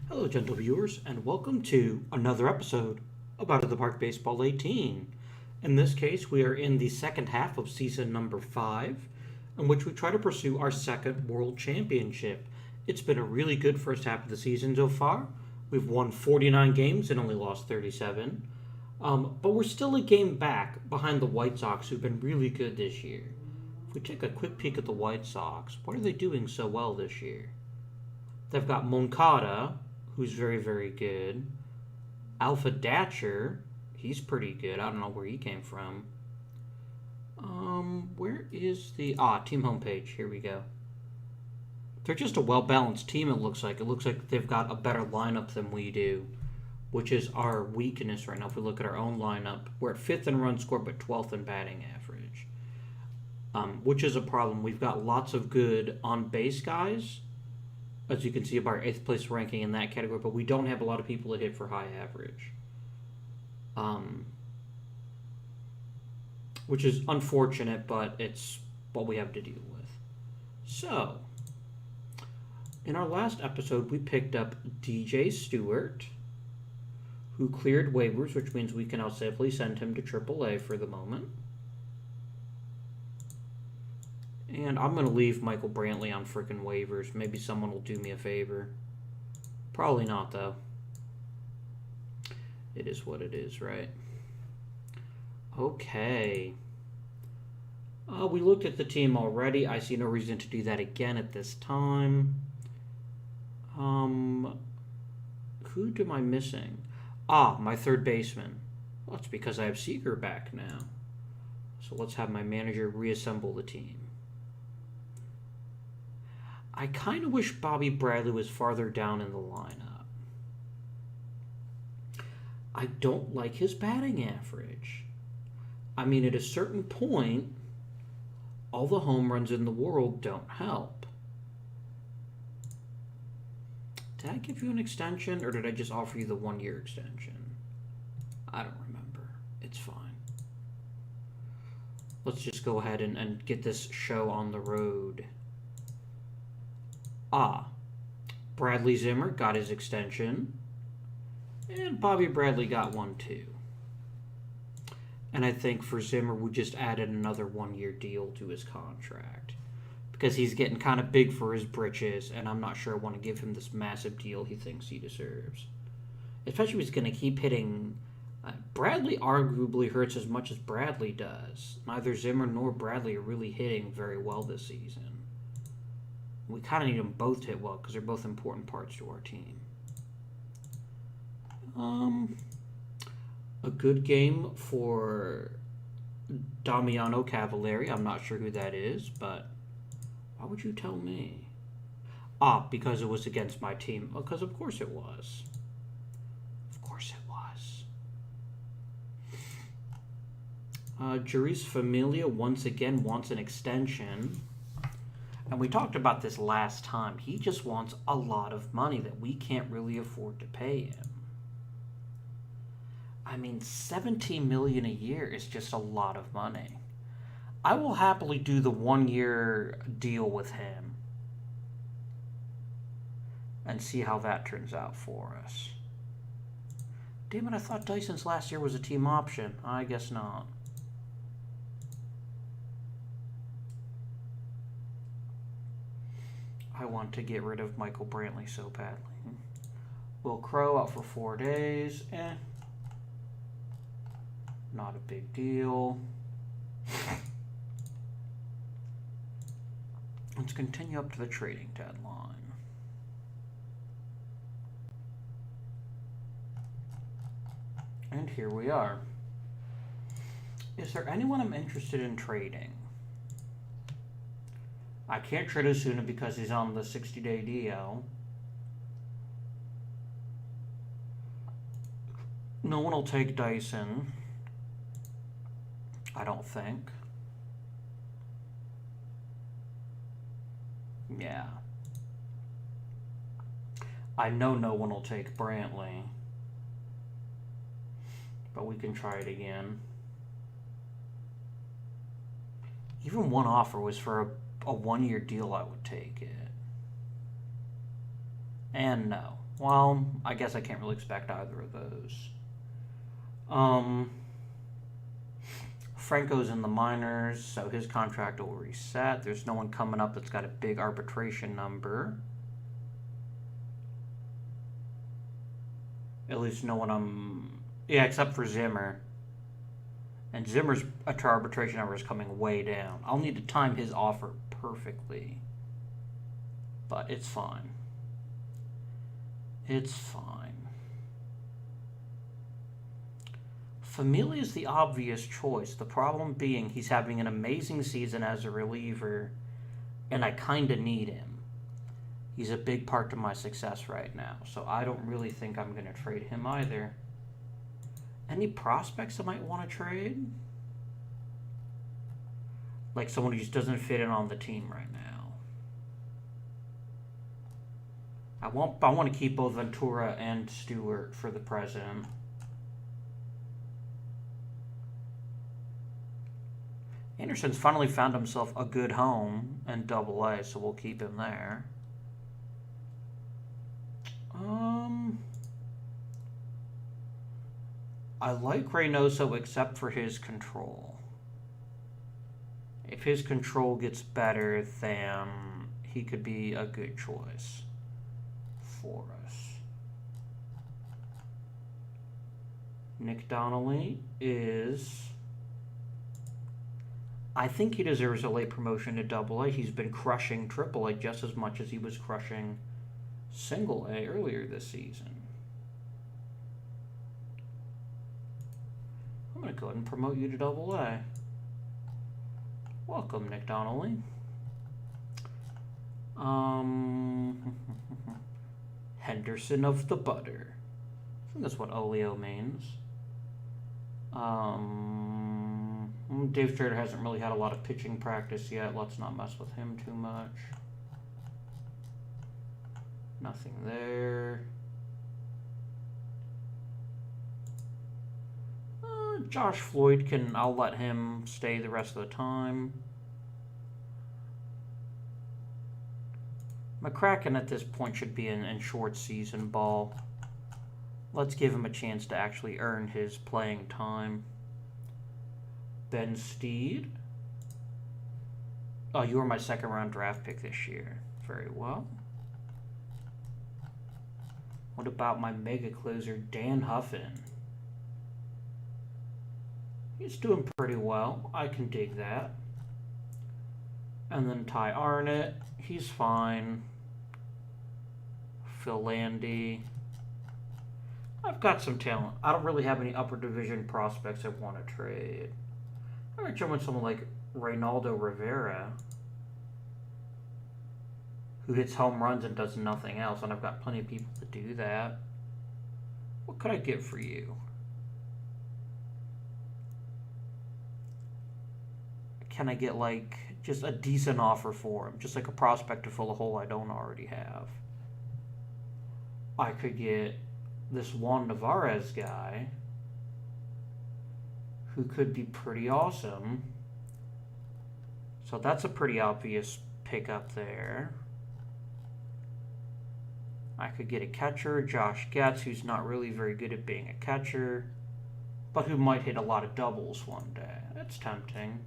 Hello, gentle viewers, and welcome to another episode of Out of the Park Baseball 18. In this case, we are in the second half of season number 5, in which we try to pursue our second World Championship. It's been a really good first half of the season so far. We've won 49 games and only lost 37. But we're still a game back behind the White Sox, who've been really good this year. If we take a quick peek at the White Sox, what are they doing so well this year? They've got Moncada, who's very, very good. Alpha Datcher, he's pretty good. I don't know where he came from. Where is the team homepage? Here we go. They're just a well-balanced team. It looks like they've got a better lineup than we do, which is our weakness right now. If we look at our own lineup, we're at 5th in run score but 12th in batting average, which is a problem. We've got lots of good on-base guys, as you can see by our 8th place ranking in that category, but we don't have a lot of people that hit for high average. Which is unfortunate, but it's what we have to deal with. So, in our last episode, we picked up DJ Stewart, who cleared waivers, which means we can now safely send him to AAA for the moment. And I'm going to leave Michael Brantley on freaking waivers. Maybe someone will do me a favor. Probably not, though. It is what it is, right? Okay. We looked at the team already. I see no reason to do that again at this time. Who am I missing? My third baseman. Well, that's because I have Seager back now. So let's have my manager reassemble the team. I kind of wish Bobby Bradley was farther down in the lineup. I don't like his batting average. I mean, at a certain point, all the home runs in the world don't help. Did I give you an extension, or did I just offer you the 1-year extension? I don't remember. It's fine. Let's just go ahead and get this show on the road. Bradley Zimmer got his extension, and Bobby Bradley got one too. And I think for Zimmer, we just added another 1-year deal to his contract because he's getting kind of big for his britches, and I'm not sure I want to give him this massive deal he thinks he deserves. Especially if he's going to keep hitting. Bradley arguably hurts as much as Bradley does. Neither Zimmer nor Bradley are really hitting very well this season. We kind of need them both to hit well because they're both important parts to our team. A good game for Damiano Cavalieri. I'm not sure who that is, but why would you tell me? Because it was against my team. Because of course it was. Of course it was. Juris Familia once again wants an extension. And we talked about this last time. He just wants a lot of money that we can't really afford to pay him. I mean, $17 million a year is just a lot of money. I will happily do the 1-year deal with him and see how that turns out for us. Damn it, I thought Dyson's last year was a team option. I guess not. I want to get rid of Michael Brantley so badly. Will Crow out for 4 days. Not a big deal. Let's continue up to the trading deadline. And here we are. Is there anyone I'm interested in trading? I can't trade Osuna because he's on the 60-day DL. No one will take Dyson, I don't think. Yeah. I know no one will take Brantley. But we can try it again. Even one offer was for a 1-year deal. I would take it. And no. Well, I guess I can't really expect either of those. Um, Franco's in the minors, so his contract will reset. There's no one coming up that's got a big arbitration number. At least no one yeah, except for Zimmer. And Zimmer's arbitration number is coming way down. I'll need to time his offer perfectly. But it's fine. It's fine. Familia is the obvious choice. The problem being he's having an amazing season as a reliever, and I kind of need him. He's a big part to my success right now, so I don't really think I'm going to trade him either. Any prospects I might want to trade? Like someone who just doesn't fit in on the team right now. I want to keep both Ventura and Stewart for the present. Anderson's finally found himself a good home in Double-A, so we'll keep him there. I like Reynoso except for his control. If his control gets better, then he could be a good choice for us. Nick Donnelly is... I think he deserves a late promotion to Double-A. He's been crushing Triple-A just as much as he was crushing Single-A earlier this season. I'm going to go ahead and promote you to Double-A. Welcome, Nick Donnelly. Henderson of the Butter. I think that's what Oleo means. Dave Trader hasn't really had a lot of pitching practice yet. Let's not mess with him too much. Nothing there. Josh Floyd I'll let him stay the rest of the time. McCracken at this point should be in short season ball. Let's give him a chance to actually earn his playing time. Ben Steed. Oh, you were my second round draft pick this year. Very well. What about my mega closer, Dan Huffin? He's doing pretty well. I can dig that. And then Ty Arnott. He's fine. Phil Landy. I've got some talent. I don't really have any upper division prospects I want to trade. I'm going to jump with someone like Reynaldo Rivera, who hits home runs and does nothing else, and I've got plenty of people to do that. What could I get for you? Can I get like just a decent offer for him? Just like a prospect to fill a hole I don't already have. I could get this Juan Navarez guy who could be pretty awesome. So that's a pretty obvious pickup there. I could get a catcher, Josh Getz, who's not really very good at being a catcher, but who might hit a lot of doubles one day. That's tempting.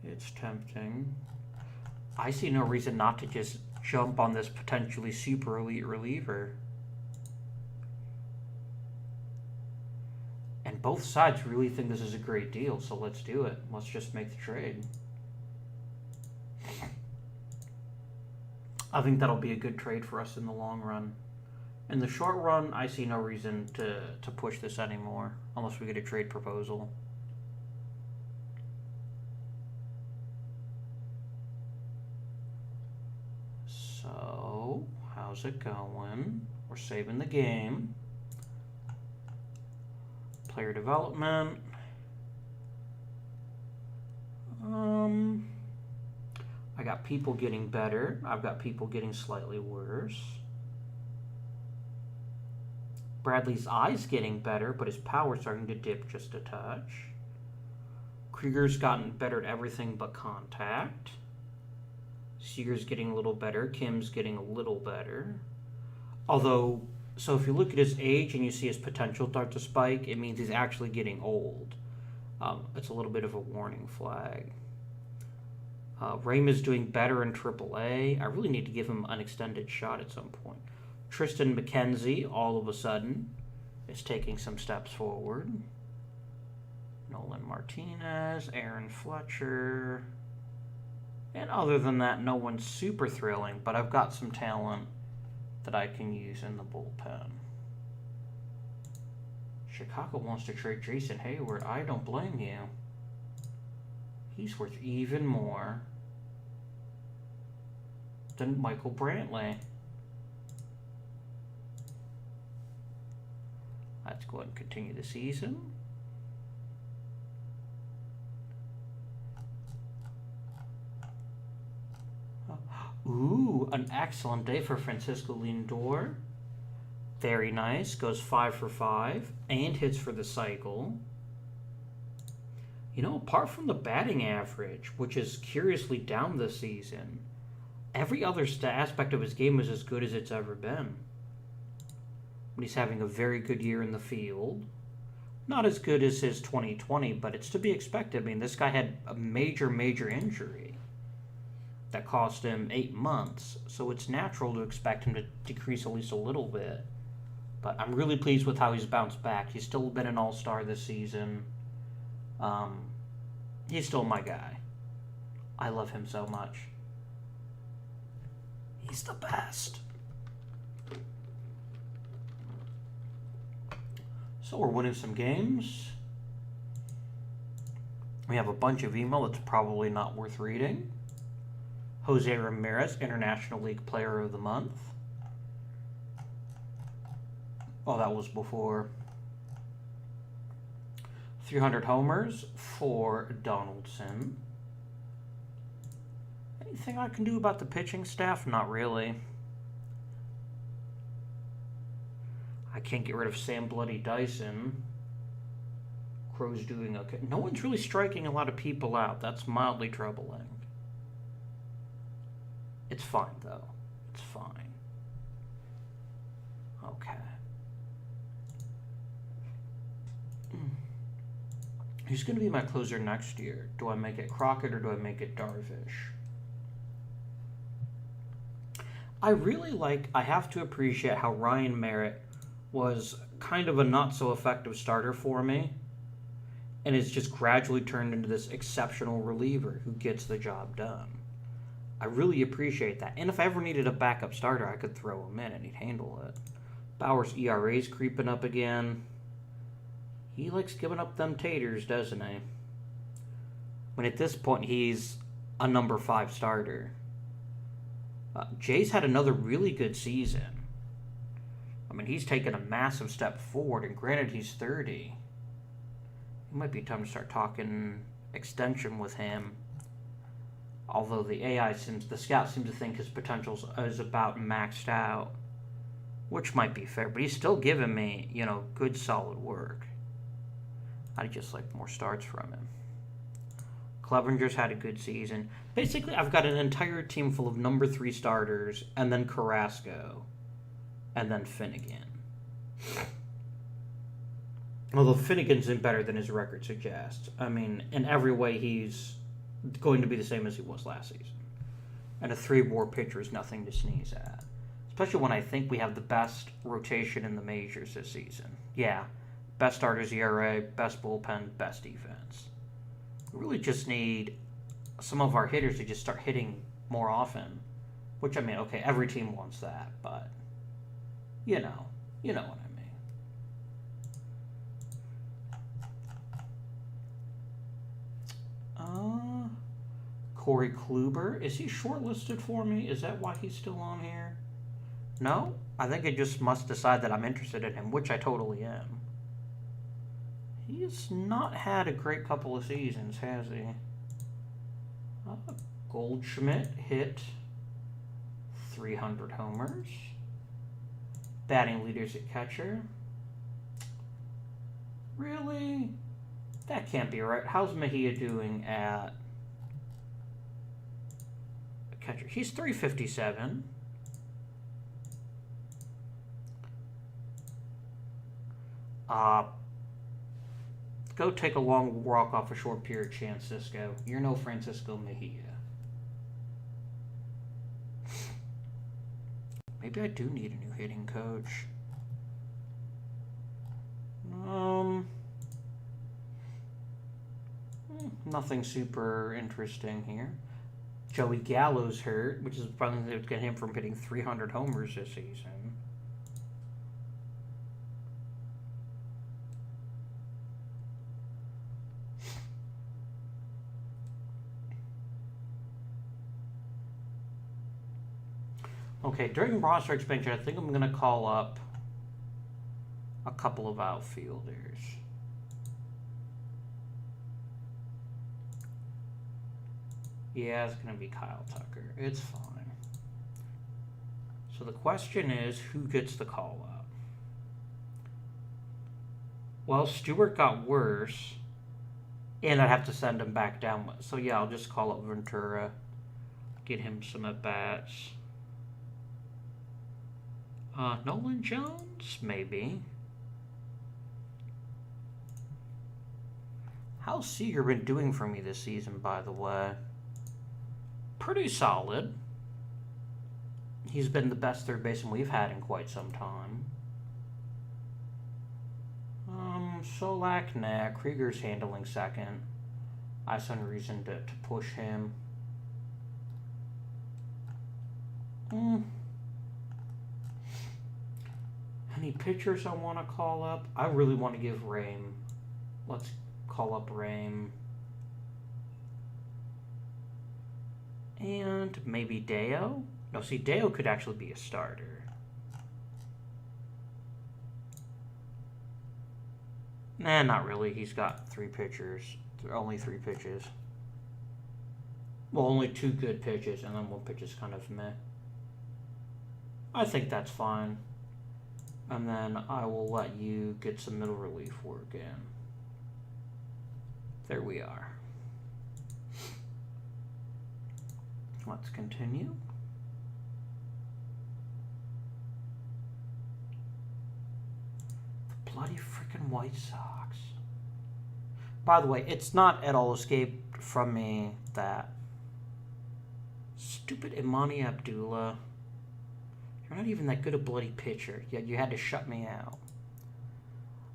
It's tempting. I see no reason not to just jump on this potentially super elite reliever. And both sides really think this is a great deal, so let's do it. Let's just make the trade. I think that'll be a good trade for us in the long run. In the short run, I see no reason to push this anymore, unless we get a trade proposal. So, how's it going? We're saving the game. Player development. I got people getting better. I've got people getting slightly worse. Bradley's eye's getting better, but his power's starting to dip just a touch. Krieger's gotten better at everything but contact. Seager's getting a little better. Kim's getting a little better. Although, so if you look at his age and you see his potential start to spike, it means he's actually getting old. It's a little bit of a warning flag. Rame is doing better in AAA. I really need to give him an extended shot at some point. Tristan McKenzie, all of a sudden, is taking some steps forward. Nolan Martinez, Aaron Fletcher. And other than that, no one's super thrilling, but I've got some talent that I can use in the bullpen. Chicago wants to trade Jason Hayward. I don't blame you. He's worth even more than Michael Brantley. Let's go ahead and continue the season. Ooh, an excellent day for Francisco Lindor. Very nice. Goes 5 for 5 and hits for the cycle. You know, apart from the batting average, which is curiously down this season, every other aspect of his game is as good as it's ever been. He's having a very good year in the field. Not as good as his 2020, but it's to be expected. I mean, this guy had a major injury that cost him 8 months, so it's natural to expect him to decrease at least a little bit. But I'm really pleased with how he's bounced back. He's still been an all-star this season. He's still my guy. I love him so much. He's the best. So we're winning some games. We have a bunch of email that's probably not worth reading. Jose Ramirez, International League Player of the Month. Oh, that was before. 300 homers for Donaldson. Anything I can do about the pitching staff? Not really. I can't get rid of Sam Bloody Dyson. Crow's doing okay. No one's really striking a lot of people out. That's mildly troubling. It's fine, though. It's fine. Okay. Who's going to be my closer next year? Do I make it Crockett or do I make it Darvish? I have to appreciate how Ryan Merritt was kind of a not-so-effective starter for me and is just gradually turned into this exceptional reliever who gets the job done. I really appreciate that. And if I ever needed a backup starter, I could throw him in and he'd handle it. Bauer's ERA's creeping up again. He likes giving up them taters, doesn't he? When at this point, he's a number 5 starter. Jay's had another really good season. I mean, he's taken a massive step forward, and granted, he's 30. It might be time to start talking extension with him. Although the scout seems to think his potential is about maxed out, which might be fair, but he's still giving me, good solid work. I'd just like more starts from him. Clevenger's had a good season. Basically, I've got an entire team full of number 3 starters, and then Carrasco, and then Finnegan. Although Finnegan's been better than his record suggests. I mean, in every way, he's going to be the same as he was last season. And a 3-WAR pitcher is nothing to sneeze at. Especially when I think we have the best rotation in the majors this season. Yeah, best starters ERA, best bullpen, best defense. We really just need some of our hitters to just start hitting more often. Which, I mean, okay, every team wants that, but you know what I mean. Corey Kluber, is he shortlisted for me? Is that why he's still on here? No? I think I just must decide that I'm interested in him, which I totally am. He's not had a great couple of seasons, has he? Goldschmidt hit 300 homers. Batting leaders at catcher. Really? That can't be right. How's Mejia doing at catcher? He's 357. Go take a long walk off a short period, Francisco. You're no Francisco Mejia. Maybe I do need a new hitting coach. Nothing super interesting here. Joey Gallo's hurt, which is probably going to get him from hitting 300 homers this season. Okay, during roster expansion, I think I'm going to call up a couple of outfielders. Yeah, it's going to be Kyle Tucker. It's fine. So the question is, who gets the call up? Well, Stewart got worse, and I'd have to send him back down. So yeah, I'll just call up Ventura, get him some at-bats. Nolan Jones, maybe. How's Seager been doing for me this season, by the way? Pretty solid. He's been the best third baseman we've had in quite some time. Solak, nah. Krieger's handling second. I saw no reason to push him. Any pitchers I want to call up? I really want to give Rame. Let's call up Rame. And maybe Deo? No, see, Deo could actually be a starter. Nah, not really. He's got 3 pitchers. Only 3 pitches. Well, only 2 good pitches, and then 1 pitch is kind of meh. I think that's fine. And then I will let you get some middle relief work in. There we are. Let's continue. The bloody freaking White Sox. By the way, it's not at all escaped from me that stupid Imani Abdullah, you're not even that good a bloody pitcher, yet you had to shut me out.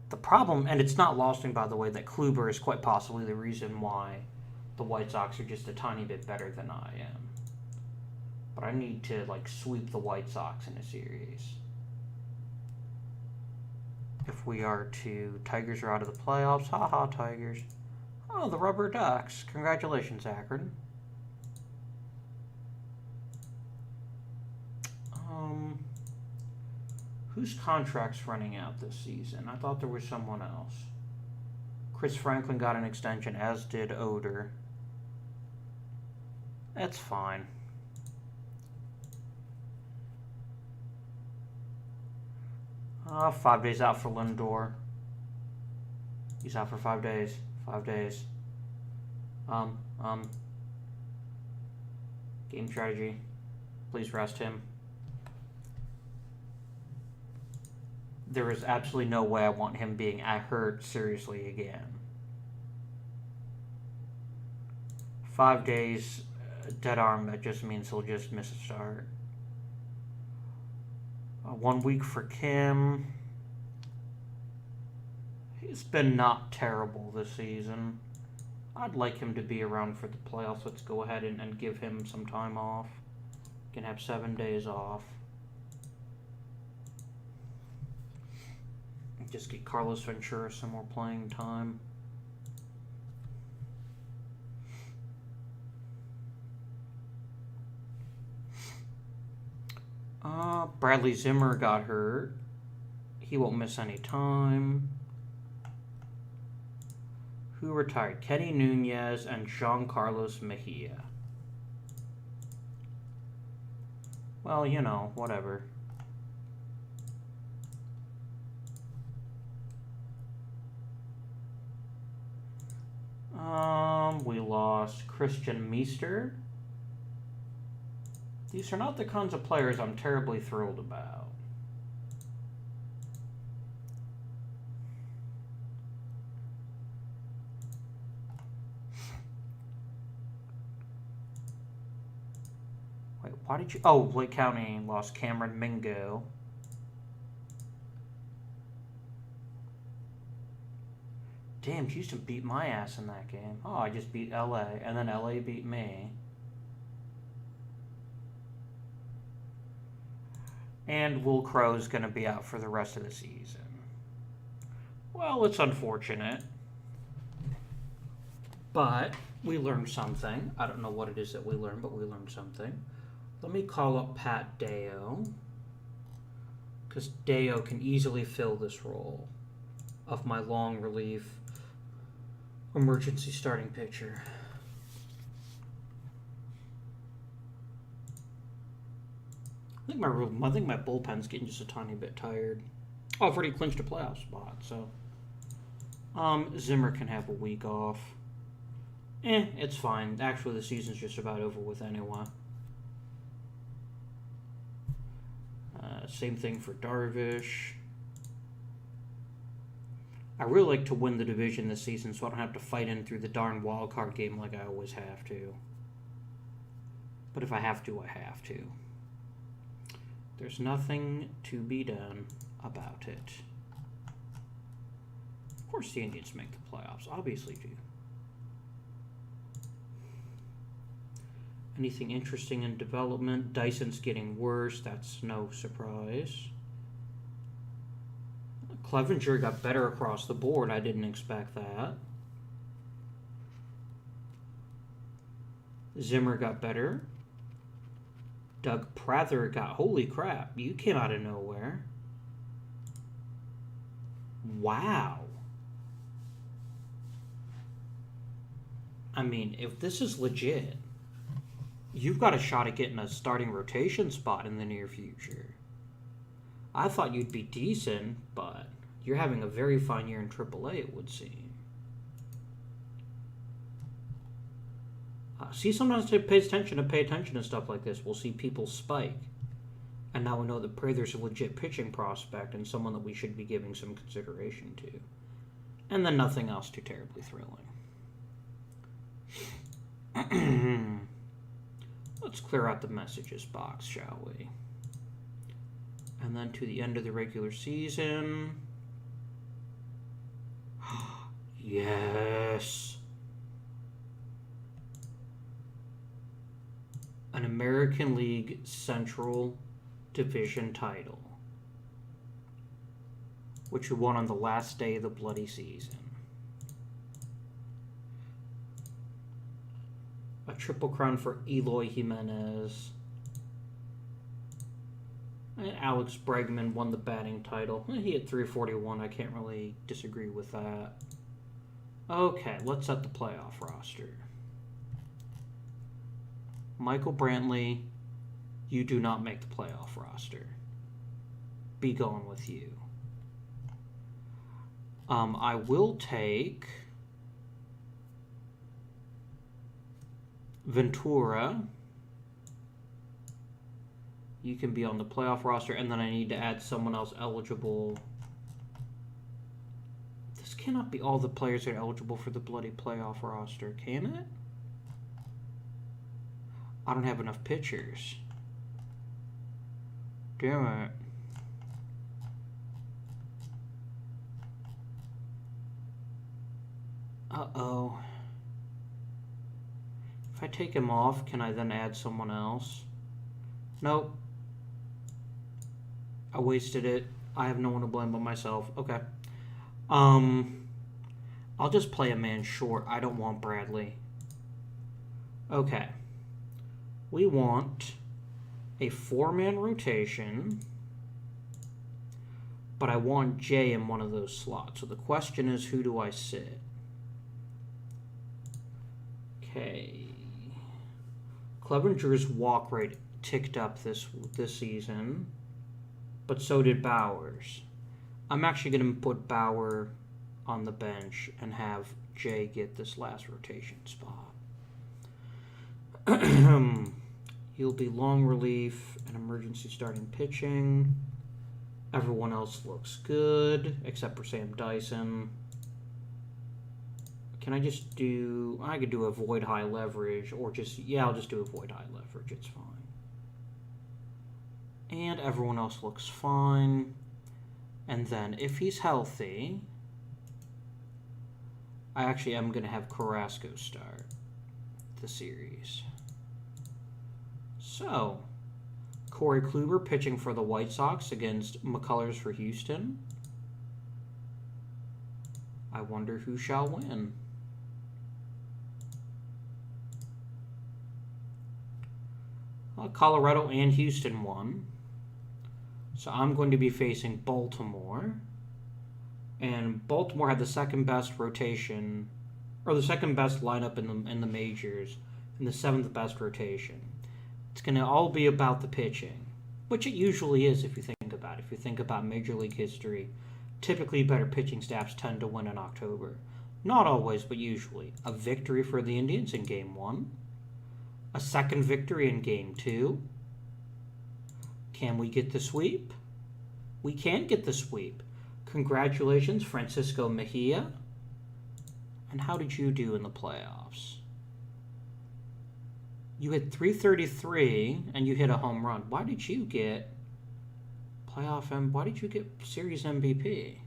The problem, and it's not lost me, by the way, that Kluber is quite possibly the reason why the White Sox are just a tiny bit better than I am. But I need to, sweep the White Sox in a series. If we are to... Tigers are out of the playoffs. Haha, Tigers. Oh, the Rubber Ducks. Congratulations, Akron. Whose contract's running out this season? I thought there was someone else. Chris Franklin got an extension, as did Oder. That's fine. Oh, 5 days out for Lindor. He's out for 5 days. 5 days. Game strategy. Please rest him. There is absolutely no way I want him being hurt seriously again. 5 days, dead arm, that just means he'll just miss a start. 1 week for Kim. He's been not terrible this season. I'd like him to be around for the playoffs. Let's go ahead and give him some time off. He can have 7 days off. Just get Carlos Ventura some more playing time. Bradley Zimmer got hurt. He won't miss any time. Who retired? Kenny Nunez and Jean Carlos Mejia. Well, you know, whatever. We lost Christian Meester. These are not the kinds of players I'm terribly thrilled about. Wait, why did you... Oh, Lake County lost Cameron Mingo. Damn, Houston beat my ass in that game. Oh, I just beat LA, and then LA beat me. And Will Crow's going to be out for the rest of the season. Well, it's unfortunate. But we learned something. I don't know what it is that we learned, but we learned something. Let me call up Pat Deo. Because Deo can easily fill this role of my long relief emergency starting pitcher. I think my bullpen's getting just a tiny bit tired. Oh, I've already clinched a playoff spot, so Zimmer can have a week off. It's fine. Actually, the season's just about over with anyway. Same thing for Darvish. I really like to win the division this season so I don't have to fight in through the darn wild card game like I always have to. But if I have to, I have to. There's nothing to be done about it. Of course the Indians make the playoffs. Obviously do. Anything interesting in development? Dyson's getting worse. That's no surprise. Clevenger got better across the board. I didn't expect that. Zimmer got better. Doug Prather got... Holy crap. You came out of nowhere. Wow. I mean, if this is legit, you've got a shot at getting a starting rotation spot in the near future. I thought you'd be decent, but you're having a very fine year in AAA, it would seem. See, sometimes to pay attention to stuff like this, we'll see people spike. And now we know that Prather's a legit pitching prospect and someone that we should be giving some consideration to. And then nothing else too terribly thrilling. Let's clear out the messages box, shall we? And then to the end of the regular season. Yes. An American League Central Division title, which we won on the last day of the bloody season. A triple crown for Eloy Jimenez. And Alex Bregman won the batting title. He hit 341. I can't really disagree with that. Okay, let's set the playoff roster. Michael Brantley, you do not make the playoff roster. Be going with you. I will take Ventura. You can be on the playoff roster, and then I need to add someone else eligible. This cannot be all the players that are eligible for the bloody playoff roster, can it? I don't have enough pitchers. Damn it. Uh-oh. If I take him off, can I then add someone else? Nope. I wasted it. I have no one to blame but myself. Okay. I'll just play a man short. I don't want Bradley. Okay. We want a 4-man rotation, but I want Jay in one of those slots. So the question is, who do I sit? Okay. Clevenger's walk rate ticked up this season, but so did Bauer's. I'm actually going to put Bauer on the bench and have Jay get this last rotation spot. He'll be long relief and emergency starting pitching. Everyone else looks good, except for Sam Dyson. Can I just do... I could do avoid high leverage, or just... Yeah, I'll just do avoid high leverage. It's fine. And everyone else looks fine. And then, if he's healthy... I actually am going to have Carrasco start the series. So, Corey Kluber pitching for the White Sox against McCullers for Houston. I wonder who shall win. Colorado and Houston won. So I'm going to be facing Baltimore. And Baltimore had the second best rotation, or the second best lineup in the majors, and the seventh best rotation. It's going to all be about the pitching, which it usually is if you think about it. If you think about Major League history, typically better pitching staffs tend to win in October. Not always, but usually. A victory for the Indians in Game 1. A second victory in Game 2. Can we get the sweep? We can get the sweep. Congratulations, Francisco Mejia. And how did you do in the playoffs? You hit .333 and you hit a home run. Why did you get why did you get series MVP?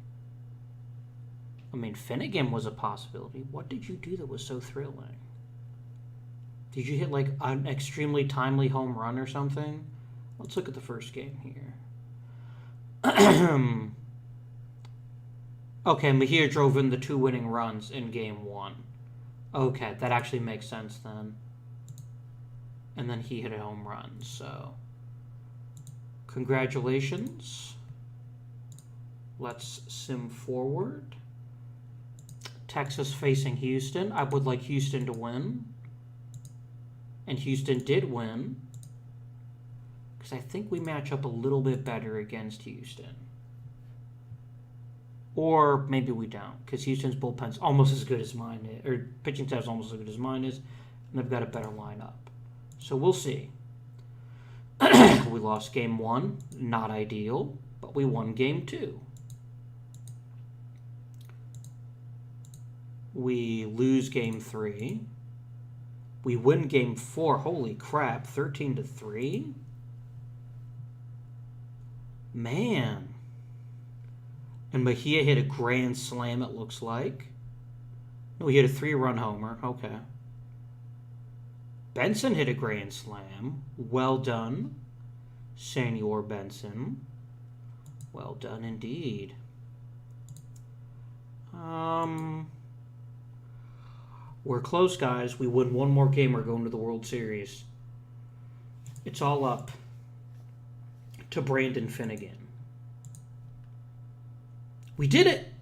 I mean, Finnegan was a possibility. What did you do that was so thrilling? Did you hit like an extremely timely home run or something? Let's look at the first game here. Okay, Mejia drove in the 2 winning runs in Game 1. Okay, that actually makes sense then. And then he hit a home run, so... Congratulations. Let's sim forward. Texas facing Houston. I would like Houston to win. And Houston did win. Because I think we match up a little bit better against Houston. Or maybe we don't, because Houston's bullpen's almost as good as mine is, or pitching staff's almost as good as mine is, and they've got a better lineup. So we'll see. We lost Game 1, not ideal, but we won Game 2. We lose Game 3. We win Game 4, holy crap, 13-3? Man. And Mejia hit a grand slam, it looks like. No, he hit a 3-run homer. Okay. Benson hit a grand slam. Well done, Senor Benson. Well done indeed. We're close, guys. We win one more game, we're going to the World Series. It's all up to Brandon Finnegan. We did it!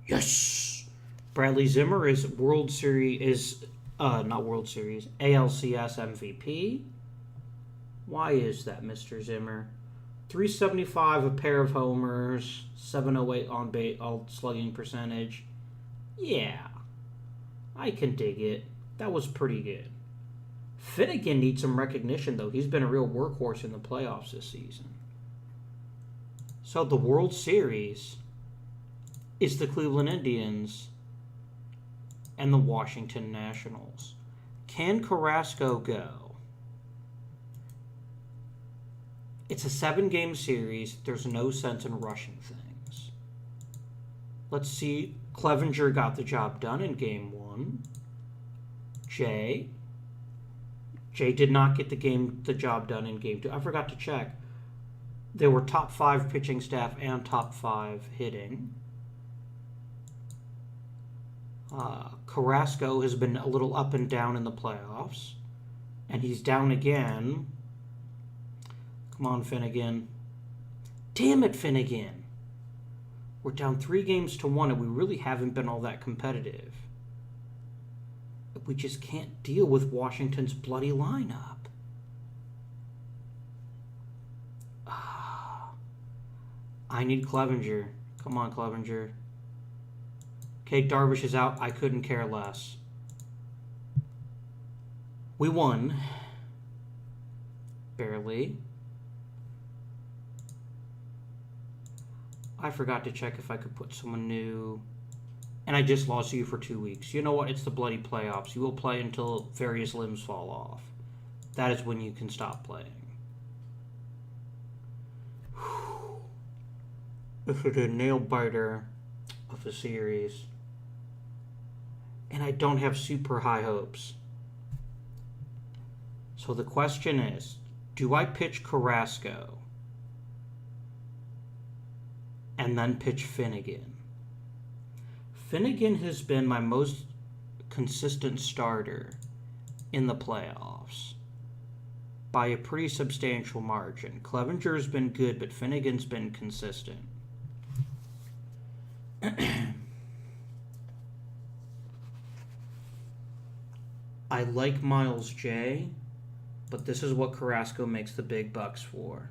Yes! Bradley Zimmer is World Series, not World Series, ALCS MVP. Why is that, Mr. Zimmer? 375, a pair of homers, 708 on base, all slugging percentage. Yeah, I can dig it. That was pretty good. Finnegan needs some recognition, though. He's been a real workhorse in the playoffs this season. So the World Series is the Cleveland Indians and the Washington Nationals. Can Carrasco go? It's a 7-game series. There's no sense in rushing things. Let's see. Clevenger got the job done in Game 1. Jay did not get the job done in Game 2. I forgot to check. There were top 5 pitching staff and top 5 hitting. Carrasco has been a little up and down in the playoffs. And he's down again. Come on, Finnegan. Damn it, Finnegan. We're down 3-1, and we really haven't been all that competitive. We just can't deal with Washington's bloody lineup. I need Clevenger. Come on, Clevenger. Okay, Darvish is out. I couldn't care less. We won. Barely. I forgot to check if I could put someone new. And I just lost you for 2 weeks. You know what? It's the bloody playoffs. You will play until various limbs fall off. That is when you can stop playing. This is a nail biter of a series. And I don't have super high hopes. So the question is, do I pitch Carrasco and then pitch Finnegan? Finnegan has been my most consistent starter in the playoffs by a pretty substantial margin. Clevenger's been good, but Finnegan's been consistent. I like Miles J, but this is what Carrasco makes the big bucks for.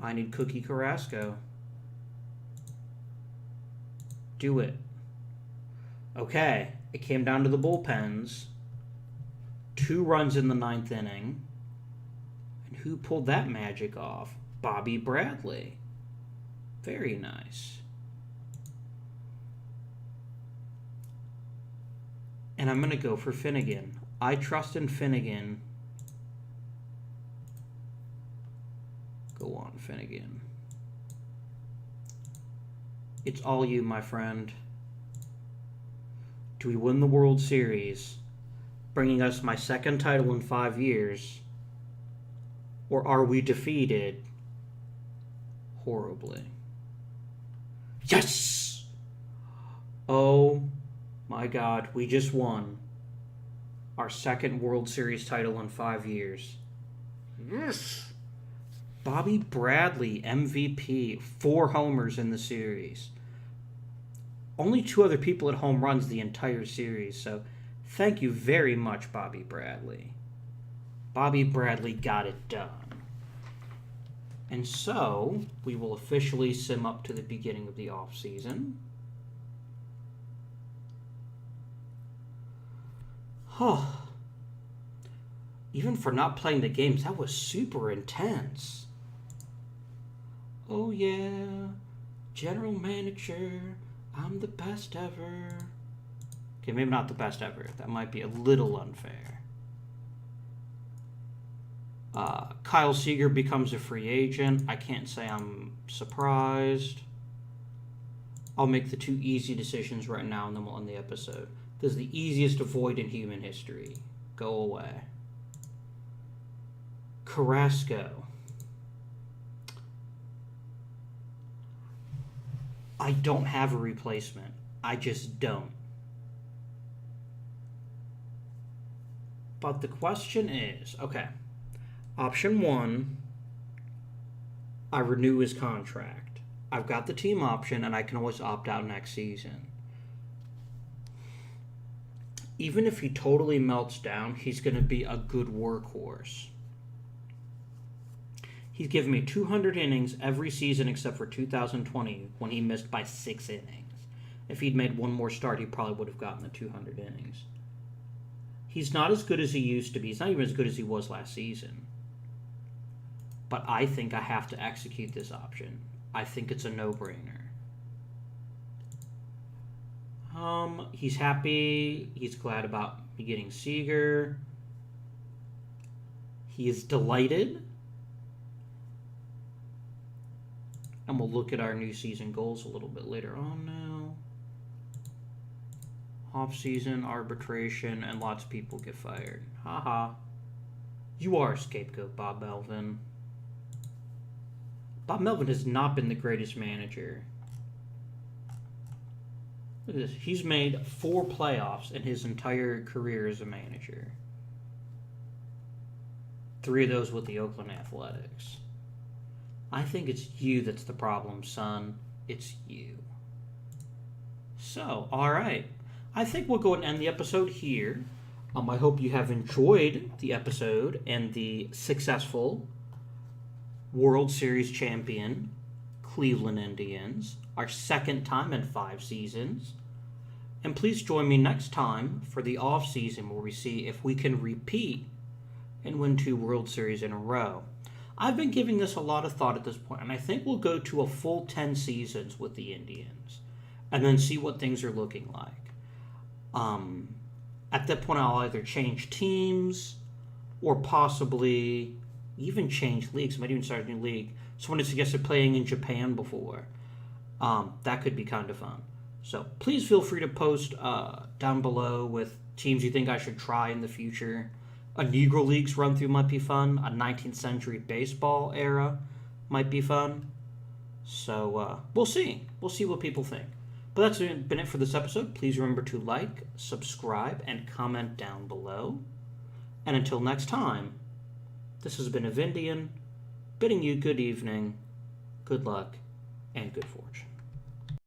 I need Cookie Carrasco. Do it. Okay, it came down to the bullpens. 2 runs in the 9th inning. And who pulled that magic off? Bobby Bradley. Very nice. And I'm going to go for Finnegan. I trust in Finnegan. Go on, Finnegan. It's all you, my friend. Do we win the World Series, bringing us my second title in 5 years? Or are we defeated horribly? Yes! Oh my God, we just won our second World Series title in 5 years. Yes! Bobby Bradley, MVP, 4 homers in the series. Only 2 other people at home runs the entire series, so thank you very much, Bobby Bradley. Bobby Bradley got it done. And so, we will officially sim up to the beginning of the off-season. Even for not playing the games, that was super intense. Oh yeah, general manager, I'm the best ever. Okay, maybe not the best ever. That might be a little unfair. Kyle Seager becomes a free agent. I can't say I'm surprised. I'll make the 2 easy decisions right now and then we'll end the episode. This is the easiest avoid in human history. Go away. Carrasco. I don't have a replacement. I just don't. But the question is, okay, option 1, I renew his contract. I've got the team option and I can always opt out next season. Even if he totally melts down, he's going to be a good workhorse. He's given me 200 innings every season except for 2020 when he missed by 6 innings. If he'd made one more start, he probably would have gotten the 200 innings. He's not as good as he used to be. He's not even as good as he was last season. But I think I have to execute this option. I think it's a no-brainer. He's happy. He's glad about me getting Seager. He is delighted. And we'll look at our new season goals a little bit later on now. Off-season, arbitration, and lots of people get fired. Haha. You are a scapegoat, Bob Melvin. Bob Melvin has not been the greatest manager. Look at this. He's made 4 playoffs in his entire career as a manager. 3 of those with the Oakland Athletics. I think it's you that's the problem, son. It's you. So, alright. I think we'll go and end the episode here. I hope you have enjoyed the episode and the successful World Series champion Cleveland Indians, our second time in 5 seasons. And please join me next time for the off season where we see if we can repeat and win 2 World Series in a row. I've been giving this a lot of thought at this point, and I think we'll go to a full 10 seasons with the Indians and then see what things are looking like. At that point, I'll either change teams or possibly even change leagues. I might even start a new league. Someone had suggested playing in Japan before. That could be kind of fun. So please feel free to post down below with teams you think I should try in the future. A Negro Leagues run through might be fun. A 19th century baseball era might be fun. So we'll see. We'll see what people think. But that's been it for this episode. Please remember to like, subscribe, and comment down below. And until next time, this has been Avindian, bidding you good evening, good luck, and good fortune.